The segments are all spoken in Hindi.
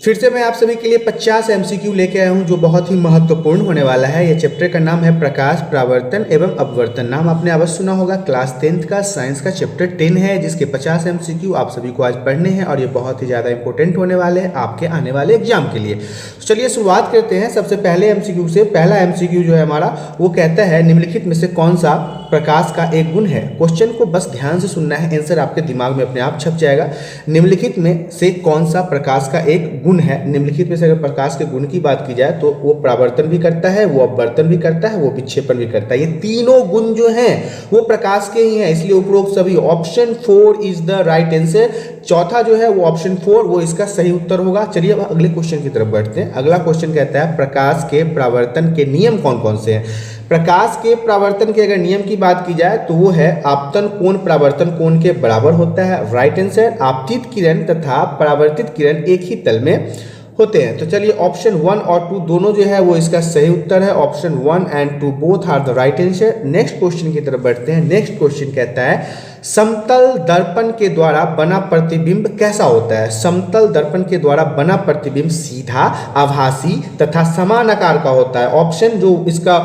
फिर से मैं आप सभी के लिए 50 एमसीक्यू लेके आया हूँ जो बहुत ही महत्वपूर्ण होने वाला है। ये चैप्टर का नाम है प्रकाश, परावर्तन एवं अपवर्तन। नाम आपने अवश्य सुना होगा, क्लास 10th का साइंस का चैप्टर 10 है, जिसके 50 एमसीक्यू आप सभी को आज पढ़ने हैं और ये बहुत ही ज़्यादा इंपॉर्टेंट होने वाले हैं आपके आने वाले एग्जाम के लिए। तो चलिए शुरुआत करते हैं सबसे पहले एमसीक्यू से। पहला एमसीक्यू जो है हमारा वो कहता है निम्नलिखित में से कौन सा प्रकाश का एक गुण है। क्वेश्चन को बस ध्यान से सुनना है, आंसर आपके दिमाग में अपने आप छप जाएगा। निम्नलिखित में से कौन सा प्रकाश का एक गुण है। निम्नलिखित में से अगर प्रकाश के गुण की बात की जाए तो वो परावर्तन भी करता है, वो अपवर्तन भी करता है, वो विक्षेपण भी करता है। ये तीनों गुण जो हैं वो प्रकाश के ही हैं, इसलिए उपरोक्त सभी option 4 is the right answer. चौथा जो है वो ऑप्शन 4 वो इसका सही उत्तर होगा। चलिए अब अगले क्वेश्चन की तरफ बढ़ते हैं। अगला क्वेश्चन कहता है प्रकाश के परावर्तन के नियम कौन कौन से हैं। प्रकाश के परावर्तन के अगर नियम की बात की जाए तो वो है आपतन कोण परावर्तन कोण के बराबर होता है, राइट आंसर। आपतित किरण तथा परावर्तित किरण एक ही तल में होते हैं। तो चलिए ऑप्शन 1 और 2 दोनों जो है वो इसका सही उत्तर है। Option 1 and 2 both are the right answer. Next question की तरफ बढ़ते हैं। नेक्स्ट क्वेश्चन कहता है समतल दर्पण के द्वारा बना प्रतिबिंब कैसा होता है। समतल दर्पण के द्वारा बना प्रतिबिंब सीधा, आभासी तथा समान आकार का होता है। ऑप्शन जो इसका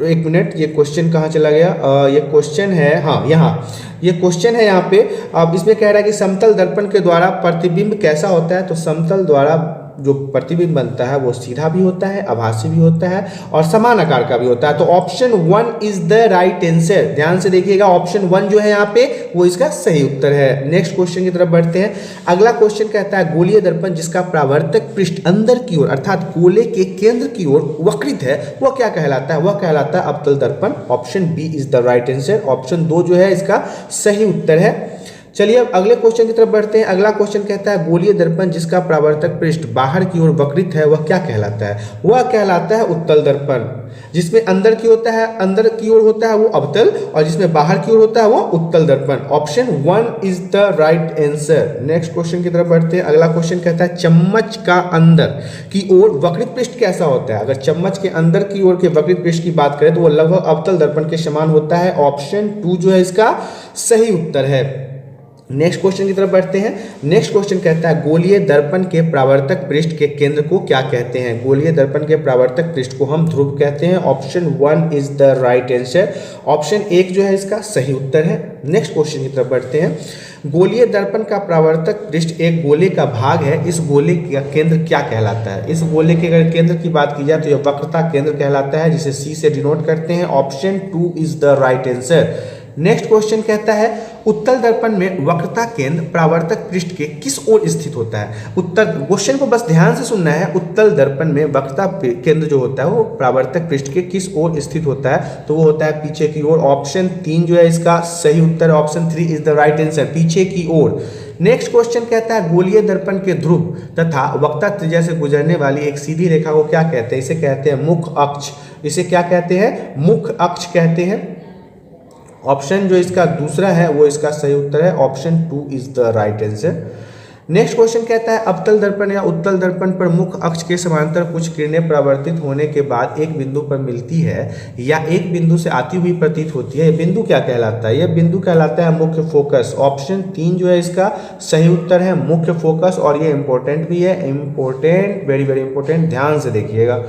एक मिनट, ये क्वेश्चन कहाँ चला गया। ये क्वेश्चन है, हाँ यहाँ ये क्वेश्चन है यहाँ पे। अब इसमें कह रहा है कि समतल दर्पण के द्वारा प्रतिबिंब कैसा होता है। तो समतल द्वारा जो प्रतिबिंब बनता है वो सीधा भी होता है, आभासी भी होता है और समान आकार का भी होता है। तो option 1 is the right answer. ध्यान से देखिएगा, ऑप्शन 1 जो है यहाँ पे वो इसका सही उत्तर है। नेक्स्ट क्वेश्चन की तरफ बढ़ते हैं। अगला क्वेश्चन कहता है गोलीय दर्पण जिसका परावर्तक पृष्ठ अंदर की ओर अर्थात गोले के केंद्र की ओर वक्रित है वह क्या कहलाता है। वह कहलाता है अवतल दर्पण। Option B is the right answer. Option 2 जो है इसका सही उत्तर है। चलिए अब अगले क्वेश्चन की तरफ बढ़ते हैं। अगला क्वेश्चन कहता है गोलीय दर्पण जिसका परावर्तक पृष्ठ बाहर की ओर वक्रित है वह क्या कहलाता है। वह कहलाता है उत्तल दर्पण। जिसमें अंदर की ओर होता है वो अवतल और जिसमें बाहर की ओर होता है वो उत्तल दर्पण। Option 1 is the right answer. Next question की तरफ बढ़ते हैं। अगला क्वेश्चन कहता है चम्मच का अंदर की ओर वक्रित पृष्ठ कैसा होता है। अगर चम्मच के अंदर की ओर के वक्रित पृष्ठ की बात करें तो वो लगभग अवतल दर्पण के समान होता है। ऑप्शन 2 जो है इसका सही उत्तर है। नेक्स्ट क्वेश्चन की तरफ बढ़ते हैं। नेक्स्ट क्वेश्चन कहता है गोलीय दर्पण के परावर्तक पृष्ठ के केंद्र को क्या कहते हैं। गोलीय दर्पण के परावर्तक पृष्ठ को हम ध्रुव कहते हैं। Option 1 is the right answer. Option 1 जो है इसका सही उत्तर है। नेक्स्ट क्वेश्चन की तरफ बढ़ते हैं। गोलीय दर्पण का परावर्तक पृष्ठ एक गोले का भाग है। इस गोले का केंद्र क्या कहलाता है। इस गोले के अगर केंद्र की बात की जाए तो यह वक्रता केंद्र कहलाता है, जिसे C से डिनोट करते हैं। Option 2 is the right answer. Next question कहता है उत्तल दर्पण में वक्रता केंद्र परावर्तक पृष्ठ के किस ओर स्थित होता है। उत्तर क्वेश्चन को बस ध्यान से सुनना है। उत्तल दर्पण में वक्रता केंद्र जो होता है वो परावर्तक पृष्ठ के किस ओर स्थित होता है। तो वो होता है पीछे की ओर। ऑप्शन 3 जो है इसका सही उत्तर। Option 3 is the right answer, पीछे की ओर। नेक्स्ट क्वेश्चन कहता है गोलीय दर्पण के ध्रुव तथा वक्रता त्रिज्या से गुजरने वाली एक सीधी रेखा को क्या कहते हैं। इसे कहते हैं मुख अक्ष। इसे क्या कहते हैं, मुख अक्ष कहते हैं। ऑप्शन जो इसका दूसरा है वो इसका सही उत्तर है। Option 2 is the right answer. Next question कहता है अवतल दर्पण या उत्तल दर्पण पर मुख अक्ष के समांतर कुछ किरणें परावर्तित होने के बाद एक बिंदु पर मिलती है या एक बिंदु से आती हुई प्रतीत होती है। यह बिंदु क्या कहलाता है। यह बिंदु कहलाता है मुख्य फोकस। ऑप्शन 3 जो है इसका सही उत्तर है, मुख्य फोकस। और ये इंपॉर्टेंट भी है, इंपॉर्टेंट, वेरी वेरी इंपॉर्टेंट, ध्यान से देखिएगा।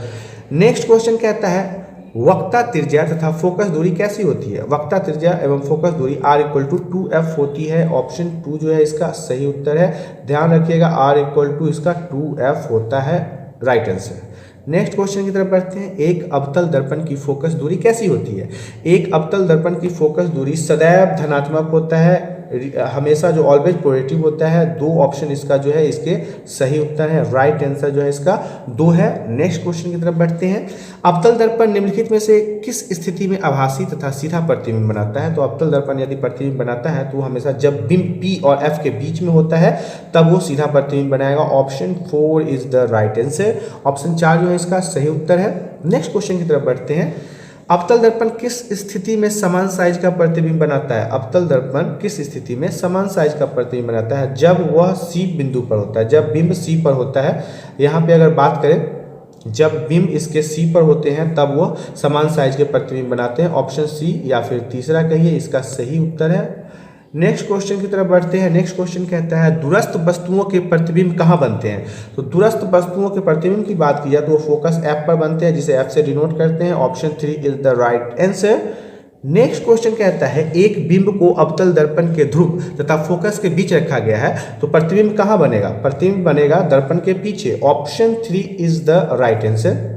नेक्स्ट क्वेश्चन कहता है वक्रता त्रिज्या तथा फोकस दूरी कैसी होती है। वक्रता त्रिज्या एवं फोकस दूरी R = 2f होती है। ऑप्शन 2 जो है इसका सही उत्तर है। ध्यान रखिएगा R = इसका 2f होता है, राइट आंसर। नेक्स्ट क्वेश्चन की तरफ बढ़ते हैं। एक अवतल दर्पण की फोकस दूरी कैसी होती है। एक अवतल दर्पण की फोकस दूरी सदैव धनात्मक होता है, हमेशा जो ऑलवेज पॉजिटिव होता है। 2 ऑप्शन इसका जो है इसके सही उत्तर है, राइट आंसर जो है इसका 2 है। नेक्स्ट क्वेश्चन की तरफ बढ़ते हैं। अवतल दर्पण निम्नलिखित में से किस स्थिति में आभासी तथा सीधा प्रतिबिंब बनाता है। तो अवतल दर्पण यदि प्रतिबिंब बनाता है तो हमेशा जब बिंब P और F के बीच में होता है तब वो सीधा प्रतिबिंब बनाएगा। Option 4 is the right answer. Option 4 जो है इसका सही उत्तर है। नेक्स्ट क्वेश्चन की तरफ बढ़ते हैं। अवतल दर्पण किस स्थिति में समान साइज का प्रतिबिंब बनाता है। अवतल दर्पण किस स्थिति में समान साइज का प्रतिबिंब बनाता है। जब वह C बिंदु पर होता है, जब बिंब C पर होता है। यहाँ पे अगर बात करें जब बिंब इसके C पर होते हैं तब वो समान साइज के प्रतिबिंब बनाते हैं। ऑप्शन C या फिर तीसरा कहिए इसका सही उत्तर है। नेक्स्ट क्वेश्चन की तरफ बढ़ते हैं। नेक्स्ट क्वेश्चन कहता है दूरस्थ वस्तुओं के प्रतिबिंब कहाँ बनते हैं। तो दूरस्थ वस्तुओं के प्रतिबिंब की बात की जाए तो वो फोकस एफ पर बनते हैं, जिसे एफ से डिनोट करते हैं। Option 3 is the right answer. Next question कहता है एक बिंब को अवतल दर्पण के ध्रुव तथा फोकस के बीच रखा गया है, तो प्रतिबिंब कहाँ बनेगा। प्रतिबिंब बनेगा दर्पण के पीछे। Option 3 is the right answer.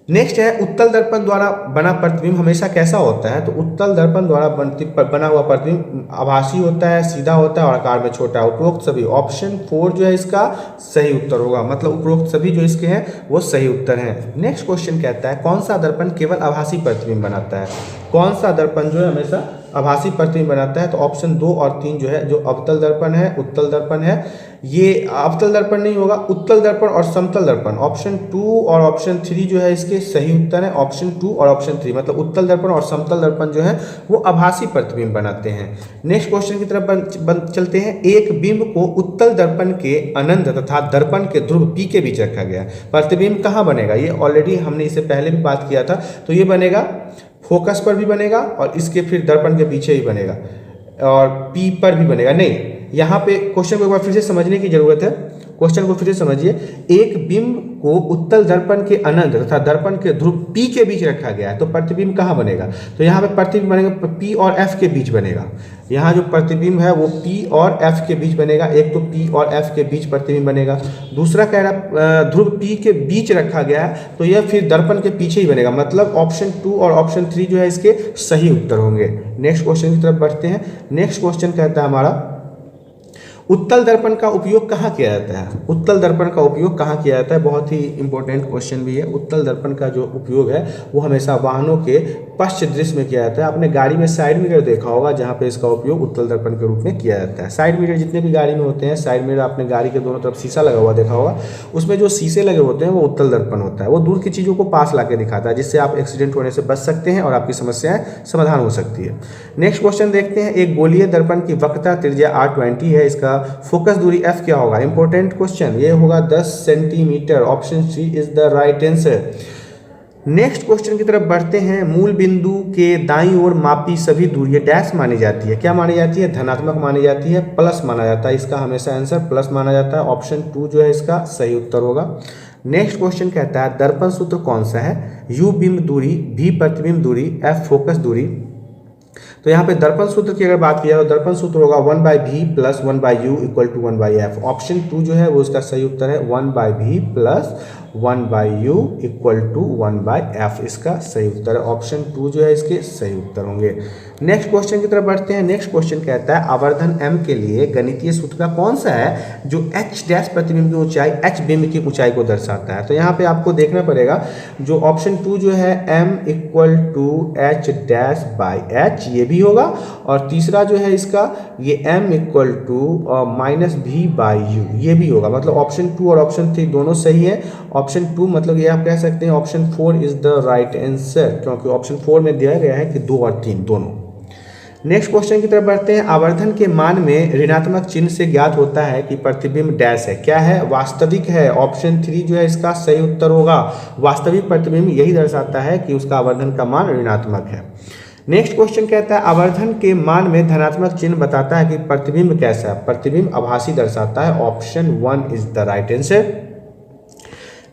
Next है उत्तल दर्पण द्वारा बना प्रतिबिंब हमेशा कैसा होता है। तो उत्तल दर्पण द्वारा बना हुआ प्रतिबिंब आभासी होता है, सीधा होता है और आकार में छोटा है। उपरोक्त सभी, ऑप्शन 4 जो है इसका सही उत्तर होगा, मतलब उपरोक्त सभी जो इसके हैं वो सही उत्तर हैं। नेक्स्ट क्वेश्चन कहता है कौन सा दर्पण केवल आभासी प्रतिबिंब बनाता है। कौन सा दर्पण जो है हमेशा आभासी प्रतिबिंब बनाता है। तो ऑप्शन 2 और 3 जो है, जो अवतल दर्पण है, उत्तल दर्पण है, ये अवतल दर्पण नहीं होगा, उत्तल दर्पण और समतल दर्पण। ऑप्शन 2 और ऑप्शन 3 जो है इसके सही उत्तर है। ऑप्शन 2 और ऑप्शन 3 मतलब उत्तल दर्पण और समतल दर्पण जो है वो आभासी प्रतिबिंब बनाते हैं। नेक्स्ट क्वेश्चन की तरफ चलते हैं। एक बिंब को उत्तल दर्पण के अनंत तथा दर्पण के ध्रुव P के बीच रखा गया, प्रतिबिंब कहाँ बनेगा। ये ऑलरेडी हमने इससे पहले भी बात किया था। तो ये बनेगा फोकस पर भी बनेगा और इसके फिर दर्पण के पीछे भी बनेगा और P पर भी बनेगा। नहीं, यहाँ पे क्वेश्चन को एक बार फिर से समझने की जरूरत है। क्वेश्चन को फिर से समझिए। एक बिंब को उत्तल दर्पण के अनंत तथा दर्पण के ध्रुव P के बीच रखा गया है, तो प्रतिबिंब कहाँ बनेगा। तो यहाँ पे प्रतिबिंब बनेगा P और F के बीच बनेगा। यहाँ जो प्रतिबिंब है वो P और F के बीच बनेगा। एक तो P और F के बीच प्रतिबिंब बनेगा। दूसरा कह रहा ध्रुव P के बीच रखा गया है, तो यह फिर दर्पण के पीछे ही बनेगा, मतलब ऑप्शन 2 और ऑप्शन 3 जो है इसके सही उत्तर होंगे। नेक्स्ट क्वेश्चन की तरफ बढ़ते हैं। नेक्स्ट क्वेश्चन कहता है हमारा उत्तल दर्पण का उपयोग कहाँ किया जाता है। उत्तल दर्पण का उपयोग कहाँ किया जाता है, बहुत ही इंपॉर्टेंट क्वेश्चन भी है। उत्तल दर्पण का जो उपयोग है वो हमेशा वाहनों के पश्च दृश्य में किया जाता है। आपने गाड़ी में साइड मिरर देखा होगा, जहाँ पे इसका उपयोग उत्तल दर्पण के रूप में किया जाता है। साइड मिरर जितने भी गाड़ी में होते हैं, साइड मिरर आपने गाड़ी के दोनों तरफ शीशा लगा हुआ देखा होगा, उसमें जो शीशे लगे होते हैं वो उत्तल दर्पण होता है। वो दूर की चीज़ों को पास ला के दिखाता है, जिससे आप एक्सीडेंट होने से बच सकते हैं और आपकी समस्याएं समाधान हो सकती है। नेक्स्ट क्वेश्चन देखते हैं। एक गोलीय दर्पण की वक्रता त्रिज्या R20 है, इसका फोकस दूरी F क्या होगा। इंपॉर्टेंट क्वेश्चन, ये होगा 10 centimetre. Option 3 is the right answer. Next question की तरफ बढ़ते हैं। मूल बिंदु के दाईं ओर मापी सभी दूरियां डैश मानी जाती है। क्या मानी जाती है, धनात्मक मानी जाती है, प्लस माना जाता है। इसका हमेशा आंसर प्लस माना जाता है। ऑप्शन 2 जो है इसका सही उत्तर होगा। नेक्स्ट क्वेश्चन कहता है दर्पण सूत्र कौन सा है। U बिंब दूरी, V प्रतिबिंब दूरी, F फोकस दूरी। तो यहाँ पे दर्पण सूत्र की अगर बात की जाए तो दर्पण सूत्र होगा 1/v plus 1/u equal to 1/f। Option 2 जो है वो इसका सही उत्तर है। 1/v plus 1/u equal to 1/f इसका सही उत्तर है। ऑप्शन 2 जो है इसके सही उत्तर होंगे। नेक्स्ट क्वेश्चन की तरफ बढ़ते हैं। नेक्स्ट क्वेश्चन कहता है आवर्धन m के लिए गणितीय सूत्र का कौन सा है जो h डैश प्रतिबिंब की ऊंचाई h बिंब की ऊंचाई को दर्शाता है। तो यहाँ पे आपको देखना पड़ेगा, जो ऑप्शन 2 जो है m equal to h dash by h, ये भी होगा। और तीसरा जो है इसका ये m equal to minus v by u, ये भी होगा। मतलब ऑप्शन 2 और ऑप्शन 3 दोनों सही है। ऑप्शन 2 मतलब ये आप कह सकते हैं option 4 is the right answer, क्योंकि ऑप्शन 4 में दिया गया है कि 2 और 3 दोनों। नेक्स्ट क्वेश्चन की तरफ बढ़ते हैं। आवर्धन के मान में ऋणात्मक चिन्ह से ज्ञात होता है कि प्रतिबिंब डैश है। क्या है, वास्तविक है। ऑप्शन 3 जो है इसका सही उत्तर होगा। वास्तविक प्रतिबिंब यही दर्शाता है कि उसका आवर्धन का मान ऋणात्मक है। नेक्स्ट क्वेश्चन कहता है आवर्धन के मान में धनात्मक चिन्ह बताता है कि प्रतिबिंब कैसा है। प्रतिबिंब आभासी दर्शाता है। Option 1 is the right answer.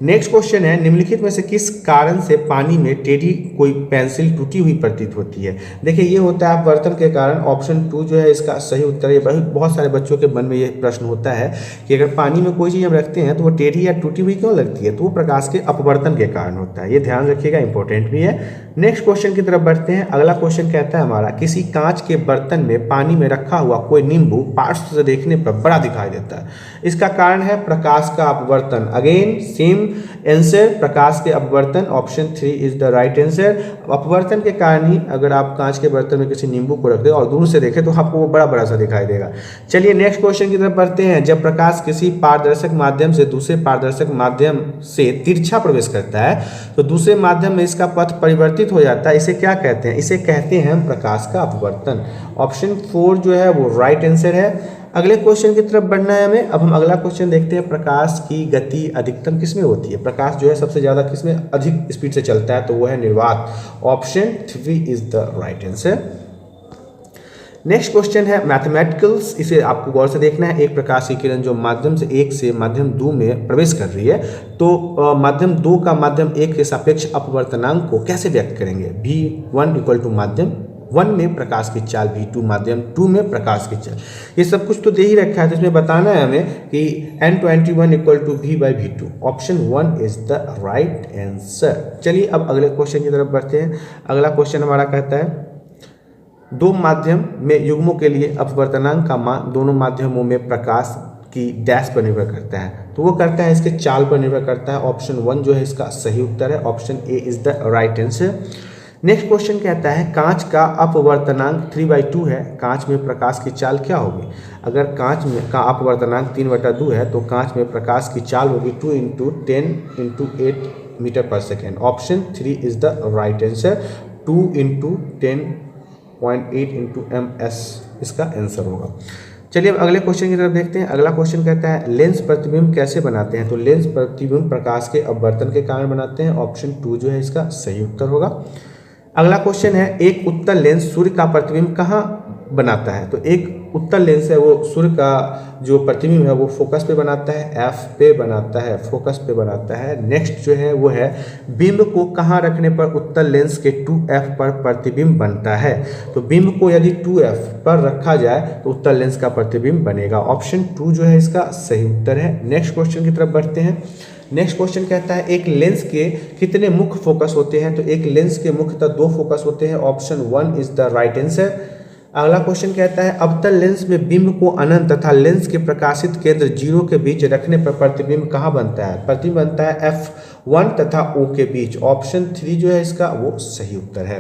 Next question है निम्नलिखित में से किस कारण से पानी में टेढ़ी कोई पेंसिल टूटी हुई प्रतीत होती है। देखिए ये होता है अपवर्तन के कारण। ऑप्शन 2 जो है इसका सही उत्तर है। बहुत सारे बच्चों के मन में ये प्रश्न होता है कि अगर पानी में कोई चीज़ हम रखते हैं तो वो टेढ़ी या टूटी हुई क्यों लगती है, तो वो प्रकाश के अपवर्तन के कारण होता है। ये ध्यान रखिएगा, इंपॉर्टेंट भी है। नेक्स्ट क्वेश्चन की तरफ बढ़ते हैं। अगला क्वेश्चन कहता है हमारा किसी कांच के बर्तन में पानी में रखा हुआ कोई नींबू पार्श्व से देखने पर बड़ा दिखाई देता है। इसका कारण है प्रकाश का अपवर्तन। अगेन सेम आंसर, प्रकाश के अपवर्तन। Option 3 is the right answer. अपवर्तन के कारण ही अगर आप कांच के बर्तन में किसी नींबू को रख दे और दूर से देखें तो आपको वो बड़ा बड़ा सा दिखाई देगा। चलिए नेक्स्ट क्वेश्चन की तरफ बढ़ते हैं। जब प्रकाश किसी पारदर्शक माध्यम से दूसरे पारदर्शक माध्यम से तिरछा प्रवेश करता है तो दूसरे माध्यम में इसका पथ परिवर्तित हो जाता है। इसे क्या कहते हैं, इसे कहते हैं प्रकाश का अपवर्तन। ऑप्शन 4 जो है वो राइट आंसर है। अगले क्वेश्चन की तरफ बढ़ना है हमें। अब हम अगला क्वेश्चन देखते हैं। प्रकाश की गति अधिकतम किसमें होती है। प्रकाश जो है सबसे ज़्यादा किसमें अधिक स्पीड से चलता है, तो वो है निर्वात। Option 3 is the right answer. Next question है मैथमेटिकल्स, इसे आपको गौर से देखना है। एक प्रकाश की किरण जो माध्यम से 1 से माध्यम 2 में प्रवेश कर रही है, तो माध्यम 2 का माध्यम 1 के सापेक्ष अपवर्तनांक को कैसे व्यक्त करेंगे। V1 इक्वल टू माध्यम 1 में प्रकाश की चाल, V2 माध्यम 2 में प्रकाश की चाल। ये सब कुछ तो दे ही रखा है, तो इसमें बताना है हमें कि N21 equal to V/V2। Option 1 is the right answer. चलिए अब अगले क्वेश्चन की तरफ बढ़ते हैं। अगला क्वेश्चन हमारा कहता है दो माध्यम में युग्मों के लिए अपवर्तनांक का मान दोनों माध्यमों में प्रकाश की डैश पर निर्भर करता है, तो वो करता है इसके चाल पर निर्भर करता है। ऑप्शन 1 जो है इसका सही उत्तर है, option A is the right answer. Next question कहता है कांच का अपवर्तनांक 3/2 है, कांच में प्रकाश की चाल क्या होगी। अगर कांच में का अपवर्तनांक 3/2 है तो कांच में प्रकाश की चाल होगी 2 × 10 × 8 मीटर पर second. Option 3 is the right answer, 2 × 10.8 × ms इसका आंसर होगा। चलिए अब अगले क्वेश्चन की तरफ देखते हैं। अगला क्वेश्चन कहता है लेंस प्रतिबिंब कैसे बनाते हैं, तो लेंस प्रतिबिंब प्रकाश के अपवर्तन के कारण बनाते हैं। ऑप्शन 2 जो है इसका सही उत्तर होगा। अगला क्वेश्चन है एक उत्तल लेंस सूर्य का प्रतिबिंब कहाँ बनाता है, तो एक उत्तल लेंस है वो सूर्य का जो प्रतिबिंब है वो फोकस पे बनाता है, F पे बनाता है, फोकस पे बनाता है। नेक्स्ट जो है वो है बिंब को कहाँ रखने पर उत्तल लेंस के 2F पर प्रतिबिंब बनता है, तो बिंब को यदि 2F पर रखा जाए तो उत्तल लेंस का प्रतिबिंब बनेगा। ऑप्शन 2 जो है इसका सही उत्तर है। नेक्स्ट क्वेश्चन की तरफ बढ़ते हैं। नेक्स्ट क्वेश्चन कहता है एक लेंस के कितने मुख्य फोकस होते हैं, तो एक लेंस के मुख्यतः 2 फोकस होते हैं। Option 1 is the right answer. अगला क्वेश्चन कहता है अवतल लेंस में बिंब को अनंत तथा लेंस के प्रकाशित केंद्र 0 के बीच रखने पर प्रतिबिंब कहाँ बनता है, प्रतिबिंब बनता है F1 तथा O के बीच। ऑप्शन 3 जो है इसका वो सही उत्तर है।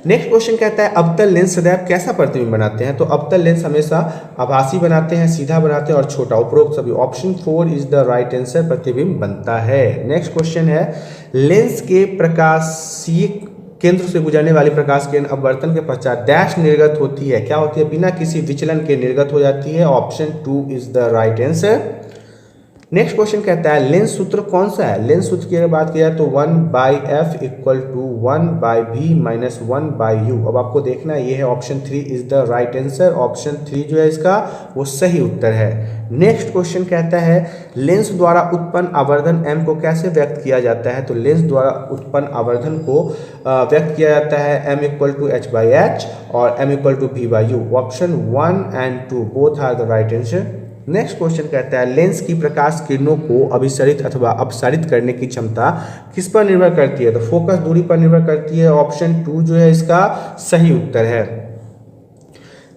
नेक्स्ट क्वेश्चन कहता है अवतल लेंस सदैव कैसा प्रतिबिंब बनाते हैं, तो अवतल लेंस हमेशा आभासी बनाते हैं, सीधा बनाते हैं और छोटा, उपरोक्त सभी। Option 4 is the right answer, प्रतिबिंब बनता है। नेक्स्ट क्वेश्चन है लेंस के प्रकाशीय केंद्र से गुजरने वाली प्रकाश किरण अपवर्तन के पश्चात डैश निर्गत होती है, क्या होती है, बिना किसी विचलन के निर्गत हो जाती है। Option 2 is the right answer. Next question कहता है लेंस सूत्र कौन सा है, लेंस सूत्र की अगर बात किया तो 1/f equal to 1/v minus 1/u। अब आपको देखना है ये है option 3 is the right answer. Option 3 जो है इसका वो सही उत्तर है। नेक्स्ट क्वेश्चन कहता है लेंस द्वारा उत्पन्न आवर्धन m को कैसे व्यक्त किया जाता है, तो लेंस द्वारा उत्पन्न आवर्धन को व्यक्त किया जाता है m इक्वल टू h/h और m equal to v/u। Option 1 and 2 both are the right answer. Next question कहता है लेंस की प्रकाश किरणों को अभिसरित अथवा अपसारित करने की क्षमता किस पर निर्भर करती है, तो फोकस दूरी पर निर्भर करती है। ऑप्शन 2 जो है इसका सही उत्तर है।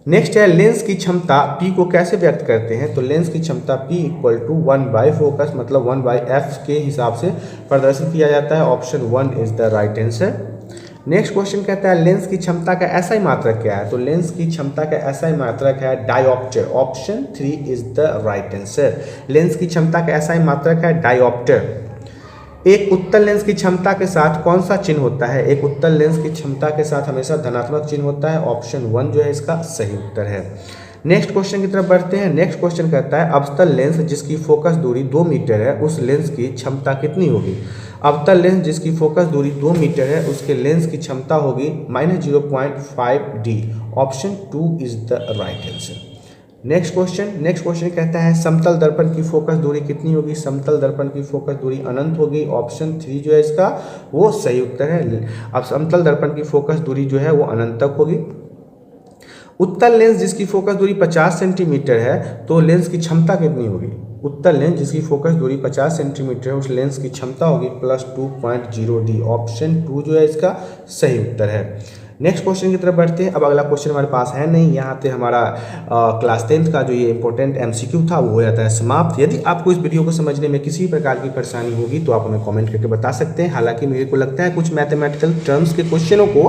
नेक्स्ट है लेंस की क्षमता P को कैसे व्यक्त करते हैं, तो लेंस की क्षमता P इक्वल टू 1/फोकस मतलब 1/f के हिसाब से प्रदर्शित किया जाता है। Option 1 is the right answer. Next question कहता है लेंस की क्षमता का SI मात्रक क्या है, तो लेंस की क्षमता का SI मात्रक है dioptre. Option 3 is the right answer. Lens की क्षमता का SI मात्रक है डायोप्टर। एक उत्तल लेंस की क्षमता के साथ कौन सा चिन्ह होता है, एक उत्तल लेंस की क्षमता के साथ हमेशा धनात्मक चिन्ह होता है। ऑप्शन 1 जो है इसका सही उत्तर है। नेक्स्ट क्वेश्चन की तरफ बढ़ते हैं। नेक्स्ट क्वेश्चन कहता है अवतल लेंस जिसकी फोकस दूरी 2 मीटर है उस लेंस की क्षमता कितनी होगी। अवतल लेंस जिसकी फोकस दूरी 2 मीटर है उसके लेंस की क्षमता होगी -0.5d। Option 2 is the right answer. Next question कहता है समतल दर्पण की फोकस दूरी कितनी होगी, समतल दर्पण की फोकस दूरी अनंत होगी। ऑप्शन 3 जो है इसका वो सही उत्तर है। अब समतल दर्पण की फोकस दूरी जो है वो अनंत तक होगी। उत्तल लेंस जिसकी फोकस दूरी 50 सेंटीमीटर है तो लेंस की क्षमता कितनी होगी, उत्तल लेंस जिसकी फोकस दूरी 50 सेंटीमीटर है उस लेंस की क्षमता होगी +2.0d। ऑप्शन 2 जो है इसका सही उत्तर है। नेक्स्ट क्वेश्चन की तरफ बढ़ते हैं। अब अगला क्वेश्चन हमारे पास है नहीं, यहाँ पे हमारा क्लास 10th का जो ये इंपॉर्टेंट MCQ था वो हो जाता है समाप्त। यदि आपको इस वीडियो को समझने में किसी प्रकार की परेशानी होगी तो आप हमें कमेंट करके बता सकते हैं। हालांकि मेरे को लगता है कुछ मैथमेटिकल टर्म्स के क्वेश्चनों को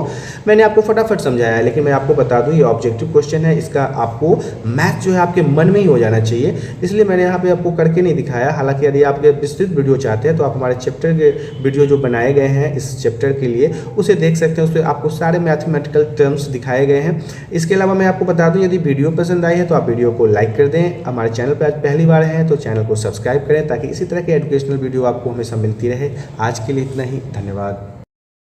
मैंने आपको फटाफट समझाया है, लेकिन मैं आपको बता दूँ ये ऑब्जेक्टिव क्वेश्चन है, इसका आपको मैथ जो है आपके मन में ही हो जाना चाहिए, इसलिए मैंने यहाँ पर आपको करके नहीं दिखाया। हालाँकि यदि आप विस्तृत वीडियो चाहते हैं तो आप हमारे चैप्टर के वीडियो जो बनाए गए हैं इस चैप्टर के लिए उसे देख सकते हैं, उसमें आपको सारे मैथमेटिकल टर्म्स दिखाए गए हैं। इसके अलावा मैं आपको बता दूं यदि वीडियो पसंद आई है तो आप वीडियो को लाइक कर दें। हमारे चैनल पर आज पहली बार हैं तो चैनल को सब्सक्राइब करें ताकि इसी तरह की एजुकेशनल वीडियो आपको हमेशा मिलती रहे। आज के लिए इतना ही, धन्यवाद।